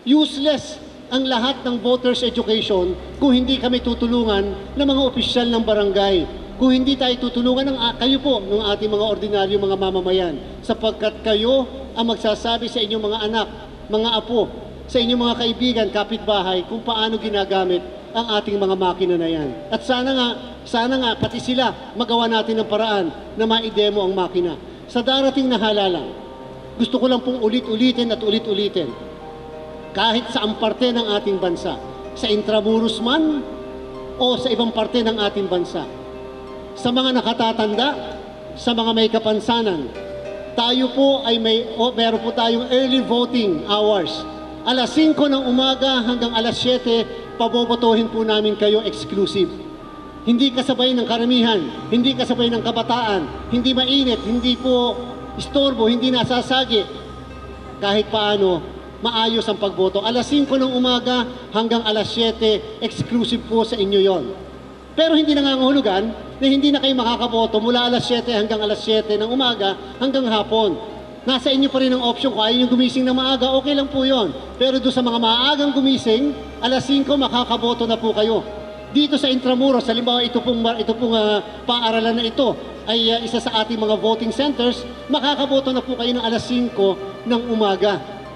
Useless ang lahat ng voters education kung hindi kami tutulungan ng mga opisyal ng barangay. Kung hindi tayo tutulungan ng kayo po, ng ating mga ordinaryo mga mamamayan, sapagkat kayo ang magsasabi sa inyong mga anak, mga apo, sa inyong mga kaibigan, kapitbahay, kung paano ginagamit ang ating mga makina na yan. At sana nga, pati sila, magawa natin ng paraan na ma-demo ang makina. Sa darating na halalan, gusto ko lang pong ulit-ulitin at ulit-ulitin, kahit saang parte ng ating bansa, sa Intramuros man o sa ibang parte ng ating bansa, sa mga nakatatanda, sa mga may kapansanan, tayo po ay meron po tayong early voting hours. Alas 5 ng umaga hanggang alas 7, pabobotohin po namin kayo exclusive. Hindi kasabay ng karamihan, hindi kasabay ng kabataan, hindi mainit, hindi po istorbo, hindi nasasagi. Kahit paano, maayos ang pagboto. Alas 5 ng umaga hanggang alas 7, exclusive po sa inyo yon. Pero hindi nangangahulugan na hindi na kayo makakaboto mula alas 7 hanggang alas 7 ng umaga hanggang hapon. Nasa inyo pa rin ang option. Kung ayaw nyo gumising na maaga, okay lang po yon. Pero doon sa mga maagang gumising, alas 5 makakaboto na po kayo. Dito sa Intramuros, halimbawa ito pong paaralan na ito ay isa sa ating mga voting centers, makakaboto na po kayo ng alas 5 ng umaga.